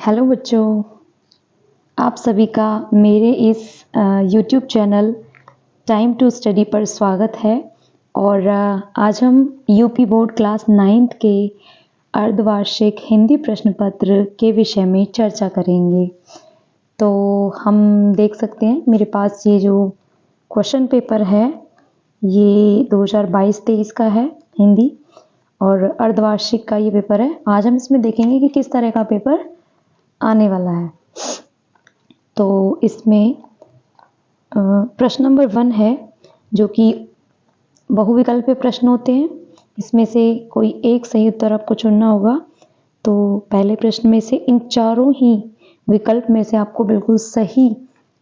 Hello बच्चों, आप सभी का मेरे इस YouTube channel time to study पर स्वागत है। और आज हम यूपी बोर्ड क्लास 9th के अर्धवार्षिक हिंदी प्रश्न पत्र के विषय में चर्चा करेंगे। तो हम देख सकते हैं मेरे पास ये जो क्वेश्चन पेपर है ये 2022-23 का है हिंदी, और अर्धवार्षिक का ये पेपर है। आज हम इसमें देखेंगे कि किस तरह का पेपर आने वाला है। तो इसमें प्रश्न नंबर 1 है जो कि बहुविकल्पीय प्रश्न होते हैं। इसमें से कोई एक सही उत्तर आपको चुनना होगा। तो पहले प्रश्न में से इन चारों ही विकल्प में से आपको बिल्कुल सही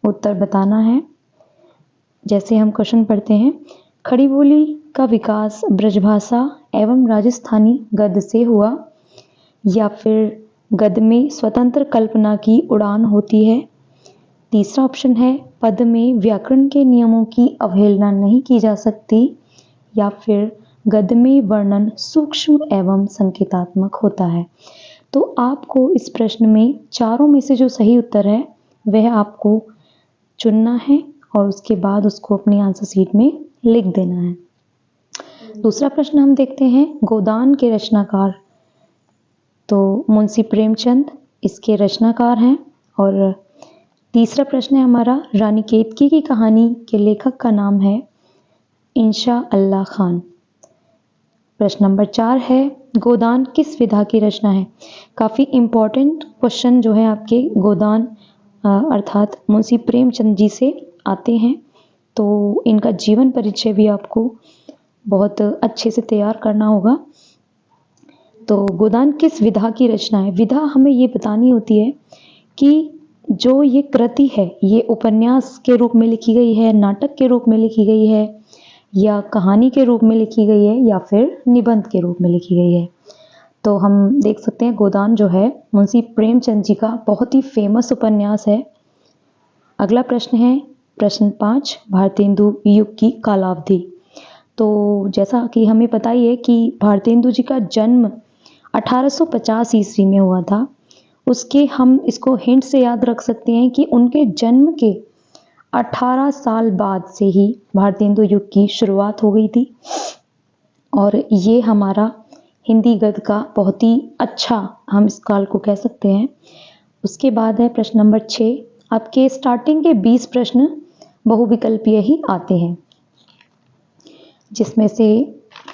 उत्तर बताना है। जैसे हम क्वेश्चन पढ़ते हैं, खड़ी बोली का विकास ब्रजभाषा एवं राजस्थानी गद्य से हुआ, या फिर गद्य में स्वतंत्र कल्पना की उड़ान होती है। तीसरा ऑप्शन है, पद में व्याकरण के नियमों की अवहेलना नहीं की जा सकती, या फिर गद्य में वर्णन सूक्ष्म एवं संकेतात्मक होता है। तो आपको इस प्रश्न में चारों में से जो सही उत्तर है वह आपको चुनना है और उसके बाद उसको अपनी आंसर शीट में लिख देना है। दूसरा प्रश्न हम देखते हैं, गोदान के रचनाकार। तो मुंशी प्रेमचंद इसके रचनाकार हैं। और तीसरा प्रश्न है हमारा, रानी केतकी की कहानी के लेखक का नाम है इंशा अल्लाह खान। प्रश्न नंबर 4 है, गोदान किस विधा की रचना है। काफ़ी इम्पोर्टेंट क्वेश्चन जो है आपके गोदान अर्थात मुंशी प्रेमचंद जी से आते हैं। तो इनका जीवन परिचय भी आपको बहुत अच्छे से तैयार करना होगा। तो गोदान किस विधा की रचना है। विधा हमें ये बतानी होती है कि जो ये कृति है ये उपन्यास के रूप में लिखी गई है, नाटक के रूप में लिखी गई है, या कहानी के रूप में लिखी गई है, या फिर निबंध के रूप में लिखी गई है। तो हम देख सकते हैं गोदान जो है मुंशी प्रेमचंद जी का बहुत ही फेमस उपन्यास है। अगला प्रश्न है प्रश्न 5, भारतेंदु युग की कालावधि। तो जैसा कि हमें पता ही है कि भारतेंदु जी का जन्म 1850 ईस्वी में हुआ था। उसके हम इसको हिंट से याद रख सकते हैं कि उनके जन्म के 18 साल बाद से ही भारतेंदु युग की शुरुआत हो गई थी। और ये हमारा हिंदी गद्य का बहुत ही अच्छा हम इस काल को कह सकते हैं। उसके बाद है प्रश्न नंबर 6, आपके स्टार्टिंग के 20 प्रश्न बहुविकल्पीय ही आते हैं, जिसमें से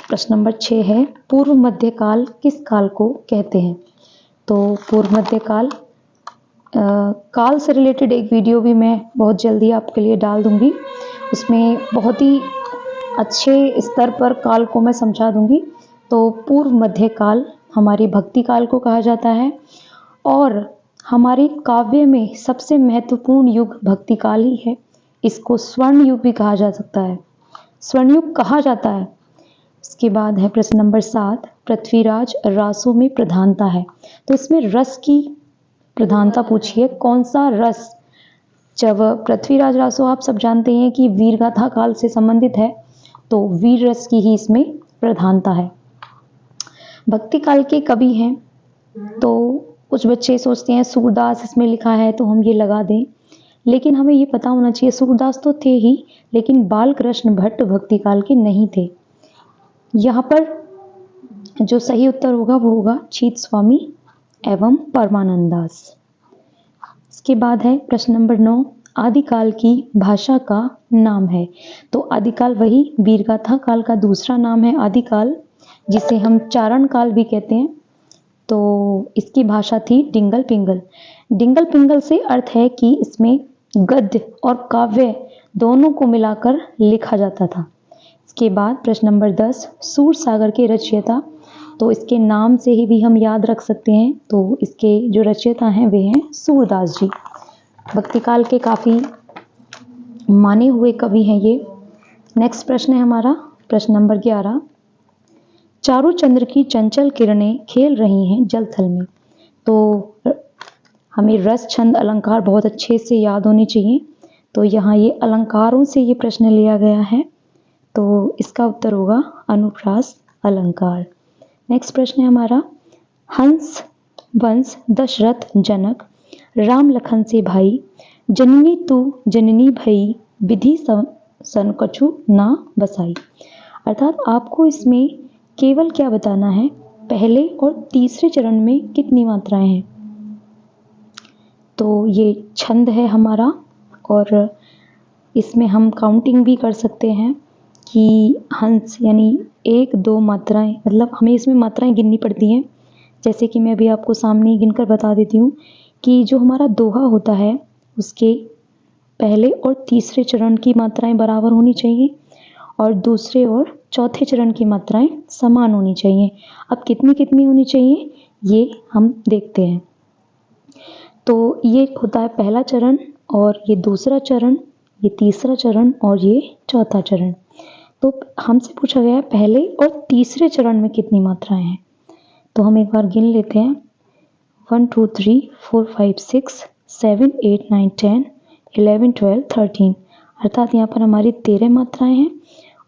प्रश्न नंबर 6 है, पूर्व मध्यकाल किस काल को कहते हैं। तो पूर्व मध्यकाल काल से रिलेटेड एक वीडियो भी मैं बहुत जल्दी आपके लिए डाल दूंगी। उसमें बहुत ही अच्छे स्तर पर काल को मैं समझा दूंगी। तो पूर्व मध्यकाल हमारी भक्ति काल को कहा जाता है, और हमारे काव्य में सबसे महत्वपूर्ण युग भक्ति काल ही है। इसको स्वर्ण युग भी कहा जा सकता है, स्वर्ण युग कहा जाता है। इसके बाद है प्रश्न नंबर 7, पृथ्वीराज रासों में प्रधानता है। तो इसमें रस की प्रधानता पूछी है, कौन सा रस। जब पृथ्वीराज रासो आप सब जानते हैं कि वीरगाथा काल से संबंधित है, तो वीर रस की ही इसमें प्रधानता है। भक्ति काल के कवि हैं, तो कुछ बच्चे सोचते हैं सूरदास इसमें लिखा है तो हम ये लगा दें, लेकिन हमें ये पता होना चाहिए सूरदास तो थे ही, लेकिन बालकृष्ण भट्ट भक्ति काल के नहीं थे। यहाँ पर जो सही उत्तर होगा वो होगा चीत स्वामी एवं परमानंदास। इसके बाद है प्रश्न नंबर 9, आदिकाल की भाषा का नाम है। तो आदिकाल वही वीरगाथा काल का दूसरा नाम है आदिकाल, जिसे हम चारण काल भी कहते हैं। तो इसकी भाषा थी डिंगल पिंगल। डिंगल पिंगल से अर्थ है कि इसमें गद्य और काव्य दोनों को मिलाकर लिखा जाता था। इसके बाद प्रश्न नंबर 10, सूर सागर के रचयिता। तो इसके नाम से ही भी हम याद रख सकते हैं। तो इसके जो रचयिता हैं वे हैं सूरदास जी। भक्ति काल के काफ़ी माने हुए कवि हैं ये। नेक्स्ट प्रश्न है हमारा प्रश्न नंबर 11, चारों चंद्र की चंचल किरणें खेल रही हैं जल थल में। तो हमें रस छंद अलंकार बहुत अच्छे से याद होने चाहिए। तो यहाँ ये अलंकारों से ये प्रश्न लिया गया है, तो इसका उत्तर होगा अनुप्रास अलंकार। नेक्स्ट प्रश्न है हमारा, हंस वंश दशरथ जनक, राम लखन से भाई, जननी तू जननी भई, विधि सन कछु ना बसाई। अर्थात आपको इसमें केवल क्या बताना है, पहले और तीसरे चरण में कितनी मात्राएं हैं। तो ये छंद है हमारा, और इसमें हम काउंटिंग भी कर सकते हैं कि हंस यानी 1 2 मात्राएं, मतलब हमें इसमें मात्राएं गिननी पड़ती हैं। जैसे कि मैं अभी आपको सामने ही गिनकर बता देती हूँ कि जो हमारा दोहा होता है उसके पहले और तीसरे चरण की मात्राएं बराबर होनी चाहिए और दूसरे और चौथे चरण की मात्राएं समान होनी चाहिए। अब कितनी कितनी होनी चाहिए ये हम देखते हैं। तो ये होता है पहला चरण, और ये दूसरा चरण, ये तीसरा चरण और ये चौथा चरण। तो हमसे पूछा गया है पहले और तीसरे चरण में कितनी मात्राएं हैं। तो हम एक बार गिन लेते हैं। 1 2 3 4 5 6 7 8 9 10 11 12 13, अर्थात यहाँ पर हमारी 13 मात्राएं हैं।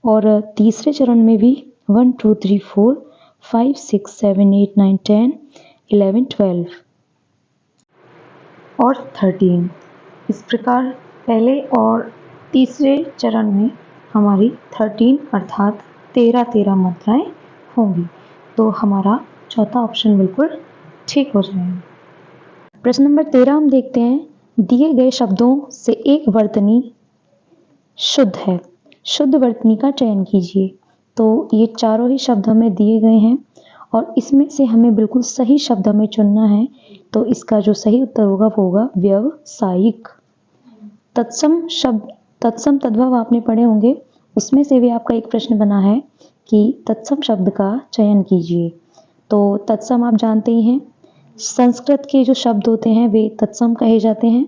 और तीसरे चरण में भी 1 2 3 4 5 6 7 8 9 10 11 12 और 13। इस प्रकार पहले और तीसरे चरण में हमारी 13 अर्थात 13 मात्राएं होंगी। तो हमारा चौथा ऑप्शन बिल्कुल ठीक हो जाएगा। प्रश्न नंबर 13 हम देखते हैं, दिए गए शब्दों से एक वर्तनी शुद्ध है, शुद्ध वर्तनी का चयन कीजिए। तो ये चारों ही शब्द हमें दिए गए हैं और इसमें से हमें बिल्कुल सही शब्द हमें चुनना है। तो इसका जो सही उत्तर होगा वो होगा व्यावसायिक। तत्सम शब्द, तत्सम तद्भव आपने पढ़े होंगे, उसमें से भी आपका एक प्रश्न बना है कि तत्सम शब्द का चयन कीजिए। तो तत्सम आप जानते ही हैं, संस्कृत के जो शब्द होते हैं वे तत्सम कहे जाते हैं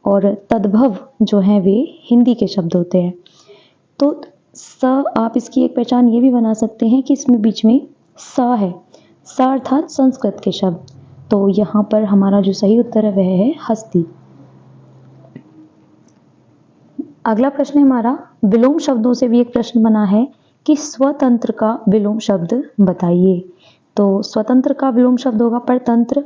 और तद्भव जो हैं वे हिंदी के शब्द होते हैं। तो स, आप इसकी एक पहचान ये भी बना सकते हैं कि इसमें बीच में स है, स अर्थात संस्कृत के शब्द। तो यहाँ पर हमारा जो सही उत्तर है वह है हस्ती। अगला प्रश्न है हमारा, विलोम शब्दों से भी एक प्रश्न बना है कि स्वतंत्र का विलोम शब्द बताइए। तो स्वतंत्र का विलोम शब्द होगा परतंत्र।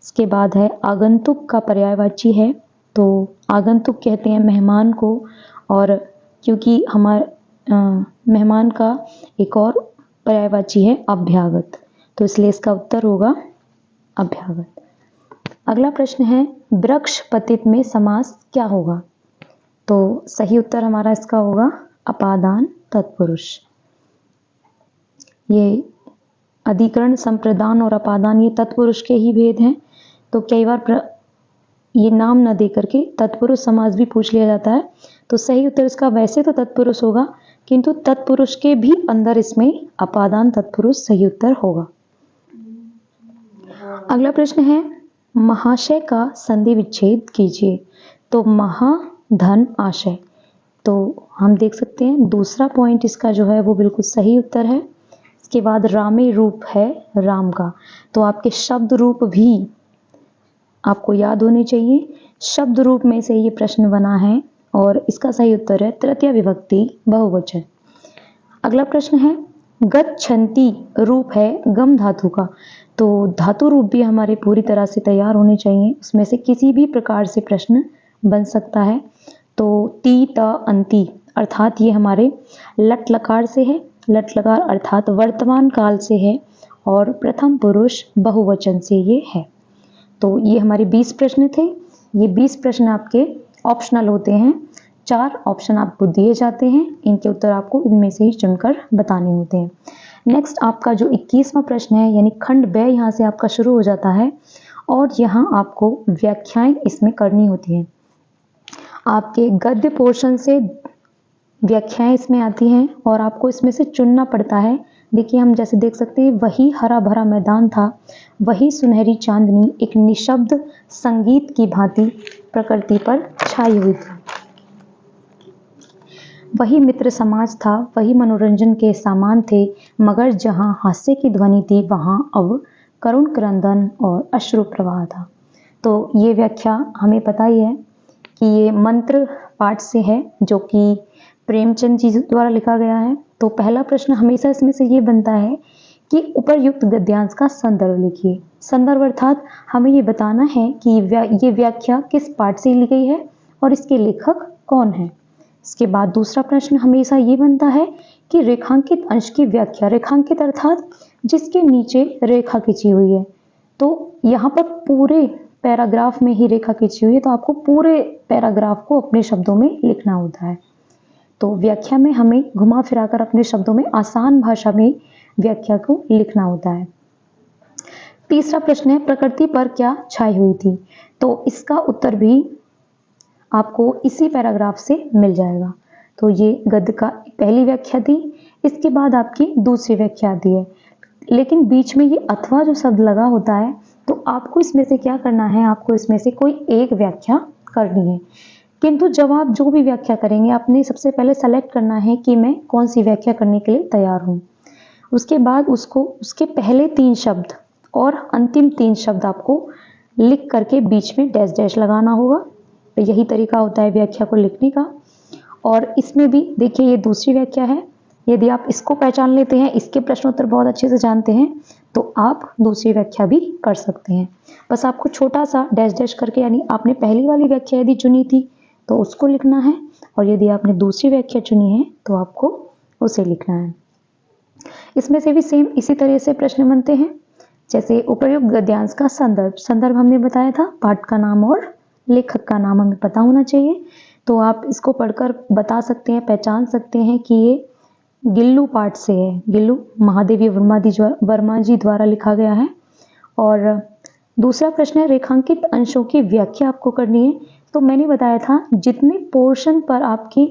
इसके बाद है आगंतुक का पर्यायवाची है, तो आगंतुक कहते हैं मेहमान को, और क्योंकि हमारे मेहमान का एक और पर्यायवाची है अभ्यागत, तो इसलिए इसका उत्तर होगा अभ्यागत। अगला प्रश्न है, वृक्ष पतित में समास क्या होगा। तो सही उत्तर हमारा इसका होगा अपादान तत्पुरुष। ये अधिकरण, संप्रदान और अपादान ये तत्पुरुष के ही भेद हैं। तो कई बार ये नाम न दे करके तत्पुरुष समास भी पूछ लिया जाता है। तो सही उत्तर इसका वैसे तो तत्पुरुष होगा, किंतु तत्पुरुष के भी अंदर इसमें अपादान तत्पुरुष सही उत्तर होगा। अगला प्रश्न है, महाशय का संधि विच्छेद कीजिए। तो महा धन आशय, तो हम देख सकते हैं दूसरा पॉइंट इसका जो है वो बिल्कुल सही उत्तर है। इसके बाद रामे रूप है राम का, तो आपके शब्द रूप भी आपको याद होने चाहिए। शब्द रूप में से ये प्रश्न बना है और इसका सही उत्तर है तृतीय विभक्ति बहुवचन। अगला प्रश्न है, गच्छन्ति रूप है गम धातु का। तो धातु रूप भी हमारे पूरी तरह से तैयार होने चाहिए, उसमें से किसी भी प्रकार से प्रश्न बन सकता है। तो ती त अंति, अर्थात ये हमारे लट लकार से है, लट लकार अर्थात वर्तमान काल से है और प्रथम पुरुष बहुवचन से ये है। तो ये हमारे 20 प्रश्न थे। ये 20 प्रश्न आपके ऑप्शनल होते हैं, 4 ऑप्शन आपको दिए जाते हैं, इनके उत्तर आपको इनमें से ही चुनकर बताने होते हैं। नेक्स्ट आपका जो 21वां प्रश्न है, यानी खंड ब यहाँ से आपका शुरू हो जाता है और यहाँ आपको व्याख्याएं इसमें करनी होती हैं। आपके गद्य पोर्शन से व्याख्याएं इसमें आती हैं और आपको इसमें से चुनना पड़ता है। देखिए हम जैसे देख सकते हैं, वही हरा भरा मैदान था, वही सुनहरी चांदनी एक निशब्द संगीत की भांति प्रकृति पर छाई हुई थी, वही मित्र समाज था, वही मनोरंजन के सामान थे, मगर जहां हास्य की ध्वनि थी वहां अब करुण क्रंदन और अश्रु प्रवाह था। तो ये व्याख्या हमें पता ही है कि ये मंत्र पाठ से है जो कि प्रेमचंद जी द्वारा लिखा गया है। तो पहला प्रश्न हमेशा इसमें से ये बनता है कि उपर्युक्त गद्यांश का संदर्भ लिखिए। संदर्भ अर्थात हमें ये बताना है कि ये व्याख्या किस पाठ से ली गई है और इसके लेखक कौन है। इसके बाद दूसरा प्रश्न हमेशा ये बनता है कि रेखांकित अंश की व्याख्या। रेखांकित अर्थात जिसके नीचे रेखा खींची हुई है। तो यहाँ पर पूरे पैराग्राफ में ही रेखा खींची हुई है, तो आपको पूरे पैराग्राफ को अपने शब्दों में लिखना होता है। तो व्याख्या में हमें घुमा फिराकर अपने शब्दों में आसान भाषा में व्याख्या को लिखना होता है। तीसरा प्रश्न है, प्रकृति पर क्या छाई हुई थी। तो इसका उत्तर भी आपको इसी पैराग्राफ से मिल जाएगा। तो ये गद्य का पहली व्याख्या थी, इसके बाद आपकी दूसरी व्याख्या आती है। लेकिन बीच में ये अथवा जो शब्द लगा होता है, तो आपको इसमें से क्या करना है, आपको इसमें से कोई एक व्याख्या करनी है। किंतु जब आप जो भी व्याख्या करेंगे, आपने सबसे पहले सेलेक्ट करना है कि मैं कौन सी व्याख्या करने के लिए तैयार हूँ। उसके बाद उसके पहले 3 शब्द और अंतिम 3 शब्द आपको लिख करके बीच में डैश डैश लगाना होगा। तो यही तरीका होता है व्याख्या को लिखने का। और इसमें भी देखिए, ये दूसरी व्याख्या है। यदि आप इसको पहचान लेते हैं, इसके प्रश्नोत्तर बहुत अच्छे से जानते हैं, तो आप दूसरी व्याख्या भी कर सकते हैं। बस आपको छोटा सा डैश डैश करके, यानी आपने पहली वाली व्याख्या यदि चुनी थी तो उसको लिखना है, और यदि आपने दूसरी व्याख्या चुनी है तो आपको उसे लिखना है। इसमें से भी सेम इसी तरह से प्रश्न बनते हैं। जैसे उपर्युक्त गद्यांश का संदर्भ। संदर्भ हमने बताया था, पाठ का नाम और लेखक का नाम हमें पता होना चाहिए। तो आप इसको पढ़कर बता सकते हैं, पहचान सकते हैं कि ये गिल्लू पाठ से है। गिल्लू महादेवी वर्मा जी द्वारा लिखा गया है। और दूसरा प्रश्न है, रेखांकित अंशों की व्याख्या आपको करनी है। तो मैंने बताया था, जितने पोर्शन पर आपकी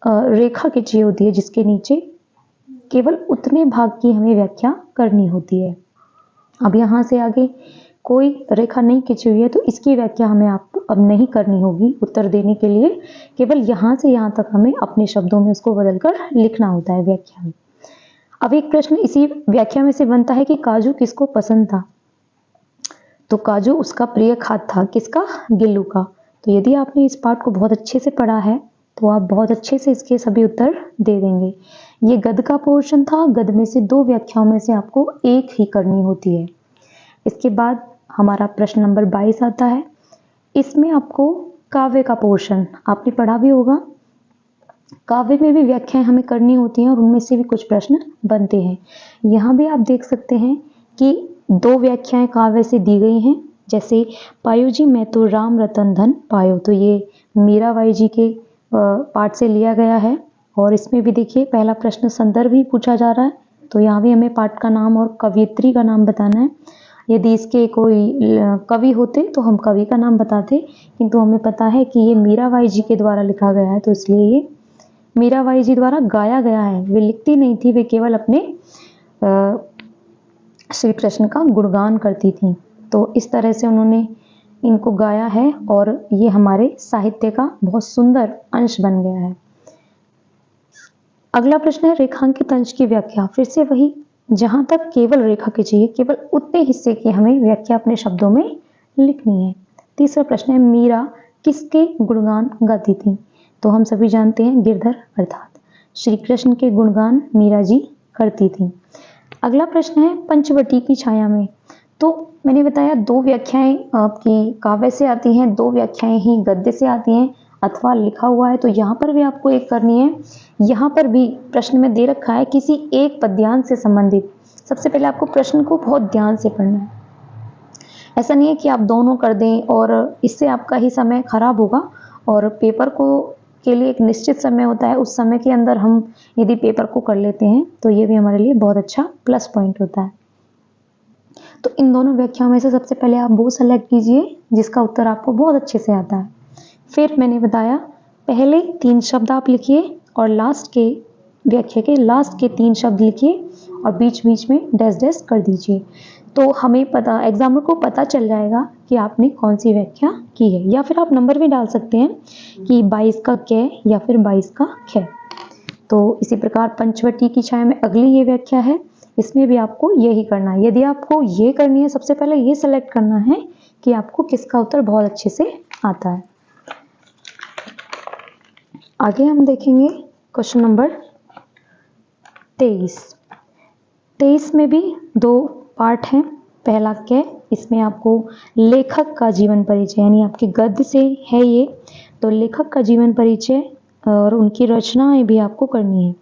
रेखा खींची होती है जिसके नीचे, केवल उतने भाग की हमें व्याख्या करनी होती है। अब यहाँ से आगे कोई रेखा नहीं खींची हुई है, तो इसकी व्याख्या हमें आपको अब नहीं करनी होगी उत्तर देने के लिए। केवल यहाँ से यहाँ तक हमें अपने शब्दों में उसको बदलकर लिखना होता है व्याख्या में। अब एक प्रश्न इसी व्याख्या में से बनता है कि काजू किसको पसंद था। तो काजू उसका प्रिय खाद्य था, किसका, गिल्लू का। तो यदि आपने इस पाठ को बहुत अच्छे से पढ़ा है तो आप बहुत अच्छे से इसके सभी उत्तर दे देंगे। ये गद्य का पोर्शन था। गद्य में से 2 व्याख्याओं में से आपको एक ही करनी होती है। इसके बाद हमारा प्रश्न नंबर 22 आता है। इसमें आपको काव्य का पोर्शन आपने पढ़ा भी होगा। काव्य में भी व्याख्याएं हमें करनी होती हैं और उनमें से भी कुछ प्रश्न बनते हैं। यहाँ भी आप देख सकते हैं कि 2 व्याख्याएं काव्य से दी गई हैं। जैसे पायो जी मैं तो राम रतन धन पायो, तो ये मीराबाई जी के पाठ से लिया गया है। और इसमें भी देखिए, पहला प्रश्न संदर्भ ही पूछा जा रहा है, तो यहाँ भी हमें पाठ का नाम और कवयित्री का नाम बताना है। यदि इसके कोई कवि होते तो हम कवि का नाम बताते, किंतु हमें पता है कि ये मीराबाई जी के द्वारा लिखा गया है, तो इसलिए ये मीराबाई जी द्वारा गाया गया है। वे लिखती नहीं थी, वे केवल अपने श्री कृष्ण का गुणगान करती थी। तो इस तरह से उन्होंने इनको गाया है और ये हमारे साहित्य का बहुत सुंदर अंश बन गया है। अगला प्रश्न है, रेखांकित अंश की व्याख्या। फिर से वही, जहां तक केवल रेखा खींची है, केवल उतने हिस्से की हमें व्याख्या अपने शब्दों में लिखनी है। तीसरा प्रश्न है, मीरा किसके गुणगान गाती थी। तो हम सभी जानते हैं, गिरधर अर्थात श्री कृष्ण के गुणगान मीरा जी करती थी। अगला प्रश्न है, पंचवटी की छाया में। तो मैंने बताया 2 व्याख्याएं आपकी काव्य से आती हैं, 2 व्याख्याएं ही गद्य से आती हैं, अथवा लिखा हुआ है। तो यहाँ पर भी आपको एक करनी है। यहाँ पर भी प्रश्न में दे रखा है किसी एक पद्यांश से संबंधित। सबसे पहले आपको प्रश्न को बहुत ध्यान से पढ़ना है। ऐसा नहीं है कि आप दोनों कर दें और इससे आपका ही समय खराब होगा। और पेपर को के लिए एक निश्चित समय होता है, उस समय के अंदर हम यदि पेपर को कर लेते हैं तो ये भी हमारे लिए बहुत अच्छा प्लस पॉइंट होता है। तो इन दोनों व्याख्याओं में से सबसे पहले आप वो सेलेक्ट कीजिए जिसका उत्तर आपको बहुत अच्छे से आता है। फिर मैंने बताया, पहले 3 शब्द आप लिखिए और लास्ट के व्याख्या के लास्ट के 3 शब्द लिखिए और बीच बीच में डैश डैश कर दीजिए। तो हमें पता, एग्जामिनर को पता चल जाएगा कि आपने कौन सी व्याख्या की है। या फिर आप नंबर भी डाल सकते हैं कि 22 का कै या फिर 22 का खे। तो इसी प्रकार पंचवटी की छाया में अगली ये व्याख्या है, इसमें भी आपको यही करना है। यदि आपको ये करनी है, सबसे पहले ये सेलेक्ट करना है कि आपको किसका उत्तर बहुत अच्छे से आता है। आगे हम देखेंगे क्वेश्चन नंबर 23। 23 में भी 2 पार्ट हैं। पहला क, इसमें आपको लेखक का जीवन परिचय यानी आपके गद्य से है ये, तो लेखक का जीवन परिचय और उनकी रचनाएं भी आपको करनी है।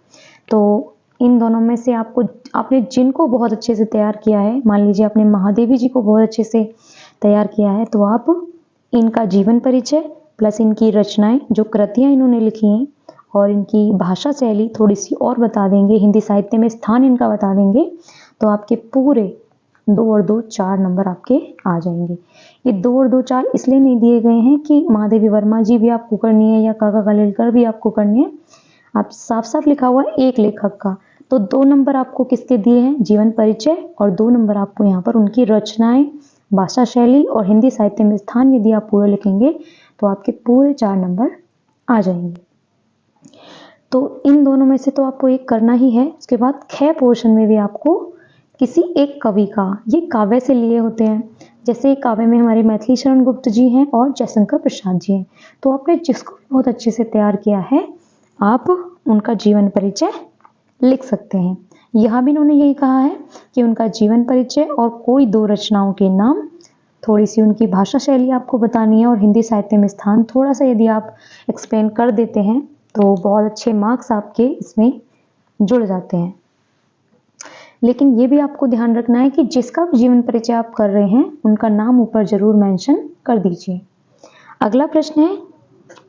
तो इन दोनों में से आपने जिनको बहुत अच्छे से तैयार किया है, मान लीजिए आपने महादेवी जी को बहुत अच्छे से तैयार किया है, तो आप इनका जीवन परिचय प्लस इनकी रचनाएं, जो कृतियां इन्होंने लिखी हैं और इनकी भाषा शैली थोड़ी सी और बता देंगे, हिंदी साहित्य में स्थान इनका बता देंगे, तो आपके पूरे 2 और 2 4 नंबर आपके आ जाएंगे। ये 2 और 2 4 इसलिए नहीं दिए गए हैं कि महादेवी वर्मा जी भी आपको करनी है या काका कालेलकर भी आपको करनी है। आप साफ साफ लिखा हुआ है एक लेखक का, तो 2 नंबर आपको किसके दिए हैं, जीवन परिचय, और 2 नंबर आपको यहाँ पर उनकी रचनाएं, भाषा शैली और हिंदी साहित्य में स्थान यदि आप पूरा लिखेंगे तो आपके पूरे 4 नंबर आ जाएंगे। तो इन दोनों में से तो आपको एक करना ही है। उसके बाद ख पोर्शन में भी आपको किसी एक कवि का, ये काव्य से लिए होते हैं, जैसे काव्य में हमारे मैथिली शरण गुप्त जी हैं और जयशंकर प्रसाद जी हैं, तो आपने जिसको बहुत अच्छे से तैयार किया है आप उनका जीवन परिचय लिख सकते हैं। यहाँ भी इन्होंने यही कहा है कि उनका जीवन परिचय और कोई 2 रचनाओं के नाम, थोड़ी सी उनकी भाषा शैली आपको बतानी है और हिंदी साहित्य में स्थान थोड़ा सा यदि आप एक्सप्लेन कर देते हैं तो बहुत अच्छे मार्क्स आपके इसमें जुड़ जाते हैं। लेकिन ये भी आपको ध्यान रखना है कि जिसका भी जीवन परिचय आप कर रहे हैं उनका नाम ऊपर जरूर मेंशन कर दीजिए। अगला प्रश्न है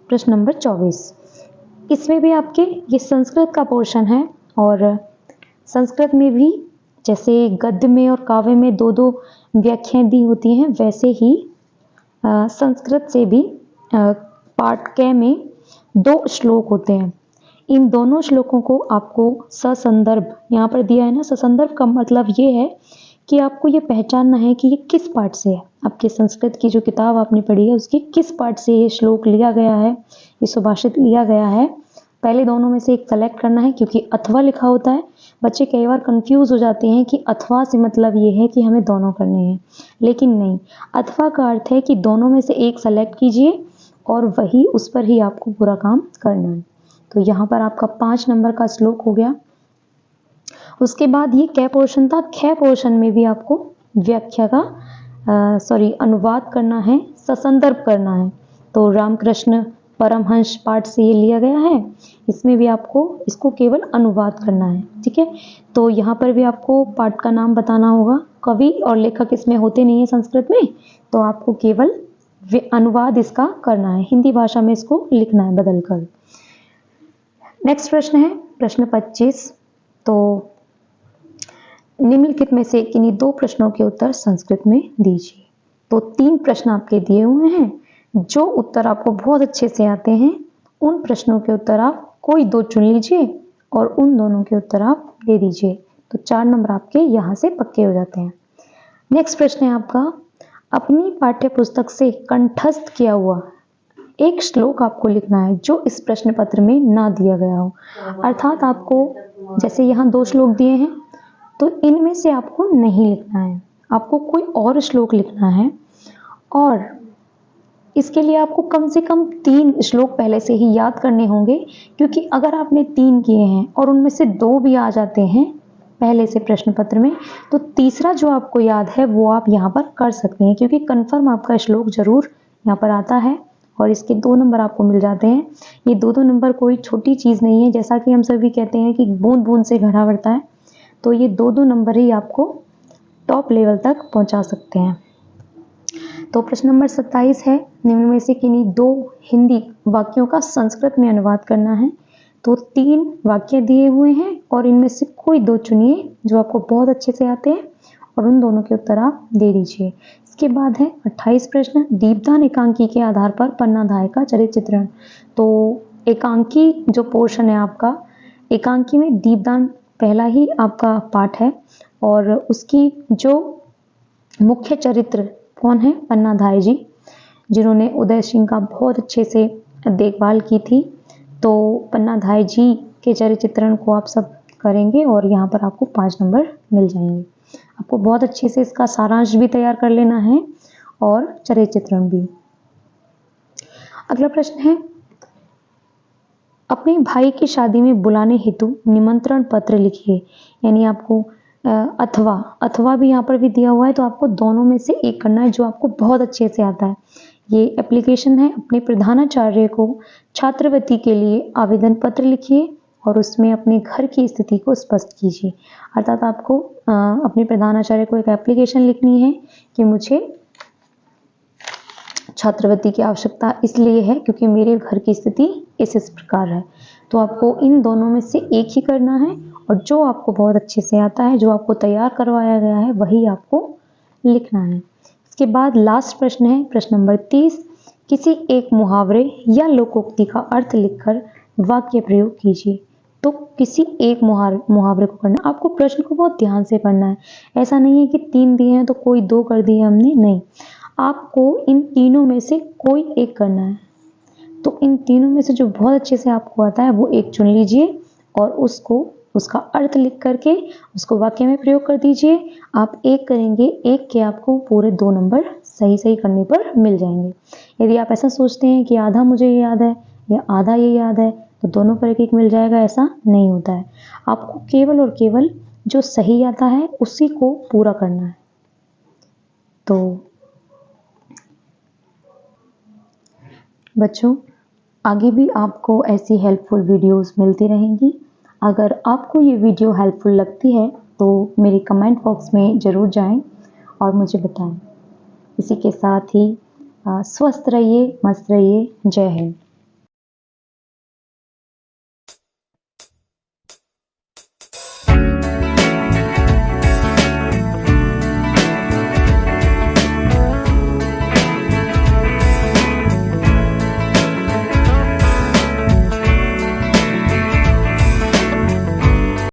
प्रश्न नंबर 24। इसमें भी आपके ये संस्कृत का पोर्शन है और संस्कृत में भी जैसे गद्य में और काव्य में 2-2 व्याख्याएं दी होती हैं, वैसे ही संस्कृत से भी पाठ क में 2 श्लोक होते हैं। इन दोनों श्लोकों को आपको ससंदर्भ, यहाँ पर दिया है ना, ससंदर्भ का मतलब ये है कि आपको ये पहचानना है कि ये किस पाठ से है। आपके संस्कृत की जो किताब आपने पढ़ी है उसकी किस पाठ से ये श्लोक लिया गया है, ये सुभाषित लिया गया है। पहले दोनों में से एक सेलेक्ट करना है, क्योंकि अथवा लिखा होता है। बच्चे कई बार कंफ्यूज हो जाते हैं कि अथवा से मतलब ये है कि हमें दोनों करने हैं, लेकिन नहीं, अथवा का अर्थ है कि दोनों में से एक सेलेक्ट कीजिए और वही उस पर ही आपको पूरा काम करना है। तो यहाँ पर आपका 5 नंबर का श्लोक हो गया। उसके बाद ये क पोर्शन था। ख पोर्शन में भी आपको व्याख्या का अनुवाद करना है, ससंदर्भ करना है। तो रामकृष्ण परमहंस पाठ से ये लिया गया है, इसमें भी आपको इसको केवल अनुवाद करना है, ठीक है। तो यहाँ पर भी आपको पाठ का नाम बताना होगा। कवि और लेखक इसमें होते नहीं है संस्कृत में, तो आपको केवल अनुवाद इसका करना है, हिंदी भाषा में इसको लिखना है बदल कर। नेक्स्ट प्रश्न है प्रश्न 25। तो निम्नलिखित में से किन्हीं 2 प्रश्नों के उत्तर संस्कृत में दीजिए। तो 3 प्रश्न आपके दिए हुए हैं, जो उत्तर आपको बहुत अच्छे से आते हैं उन प्रश्नों के उत्तर आप कोई 2 चुन लीजिए और उन दोनों के उत्तर आप दे दीजिए, तो 4 नंबर आपके यहाँ से पक्के हो जाते हैं। नेक्स्ट प्रश्न है आपका, अपनी पाठ्य पुस्तक से कंठस्थ किया हुआ एक श्लोक आपको लिखना है जो इस प्रश्न पत्र में ना दिया गया हो। अर्थात आपको जैसे यहाँ 2 श्लोक दिए हैं तो इनमें से आपको नहीं लिखना है, आपको कोई और श्लोक लिखना है। और इसके लिए आपको कम से कम 3 श्लोक पहले से ही याद करने होंगे, क्योंकि अगर आपने 3 किए हैं और उनमें से 2 भी आ जाते हैं पहले से प्रश्न पत्र में, तो तीसरा जो आपको याद है वो आप यहाँ पर कर सकते हैं, क्योंकि कंफर्म आपका श्लोक जरूर यहाँ पर आता है और इसके 2 नंबर आपको मिल जाते हैं। ये 2-2 नंबर कोई छोटी चीज़ नहीं है, जैसा कि हम सभी कहते हैं कि बूंद बूंद से घड़ा भरता है, तो ये 2-2 नंबर ही आपको टॉप लेवल तक पहुंचा सकते हैं। तो प्रश्न नंबर 27 है, निम्न में से किन्हीं 2 हिंदी वाक्यों का संस्कृत में अनुवाद करना है। तो 3 वाक्य दिए हुए हैं और इनमें से कोई 2 चुनिए जो आपको बहुत अच्छे से आते हैं और उन दोनों के उत्तर आप दे दीजिए। इसके बाद है 28 प्रश्न, दीपदान एकांकी के आधार पर पन्नाधाय का चरित्र चित्रण। तो एकांकी जो पोर्शन है आपका, एकांकी में दीपदान पहला ही आपका पाठ है और उसकी जो मुख्य चरित्र कौन है, पन्नाधाय जी, जिन्होंने उदय सिंह का बहुत अच्छे से देखभाल की थी। तो पन्नाधाय जी के चरित्र चित्रण को आप सब करेंगे और यहाँ पर आपको 5 नंबर मिल जाएंगे। आपको बहुत अच्छे से इसका सारांश भी तैयार कर लेना है और चरित्र चित्रण भी। अगला प्रश्न है, अपने भाई की शादी में बुलाने हेतु निमंत्रण पत्र लिखिए। यानी आपको अथवा अथवा भी यहाँ पर भी दिया हुआ है, तो आपको दोनों में से एक करना है जो आपको बहुत अच्छे से आता है। ये एप्लीकेशन है, अपने प्रधानाचार्य को छात्रवृत्ति के लिए आवेदन पत्र लिखिए और उसमें अपने घर की स्थिति को स्पष्ट कीजिए। अर्थात आपको अपने प्रधानाचार्य को एक एप्लीकेशन लिखनी है कि मुझे छात्रवृत्ति की आवश्यकता इसलिए है क्योंकि मेरे घर की स्थिति इस प्रकार है। तो आपको इन दोनों में से एक ही करना है और जो आपको बहुत अच्छे से आता है, जो आपको तैयार करवाया गया है, वही आपको लिखना है। इसके बाद लास्ट प्रश्न है प्रश्न नंबर 30। किसी एक मुहावरे या लोकोक्ति का अर्थ लिखकर वाक्य प्रयोग कीजिए। तो किसी एक मुहावरे को करना है। आपको प्रश्न को बहुत ध्यान से पढ़ना है। ऐसा नहीं है कि 3 दिए हैं तो कोई 2 कर दिए हमने, नहीं। आपको इन तीनों में से कोई एक करना है। तो इन तीनों में से जो बहुत अच्छे से आपको आता है वो एक चुन लीजिए और उसका अर्थ लिख करके उसको वाक्य में प्रयोग कर दीजिए। आप एक करेंगे, एक के आपको पूरे 2 नंबर सही करने पर मिल जाएंगे। यदि आप ऐसा सोचते हैं कि आधा मुझे ये याद है या आधा ये याद है तो दोनों पर एक मिल जाएगा, ऐसा नहीं होता है। आपको केवल और केवल जो सही आता है उसी को पूरा करना है। तो बच्चों, आगे भी आपको ऐसी हेल्पफुल वीडियोस मिलती रहेंगी। अगर आपको ये वीडियो हेल्पफुल लगती है तो मेरे कमेंट बॉक्स में ज़रूर जाएं और मुझे बताएं। इसी के साथ ही स्वस्थ रहिए, मस्त रहिए। जय हिंद।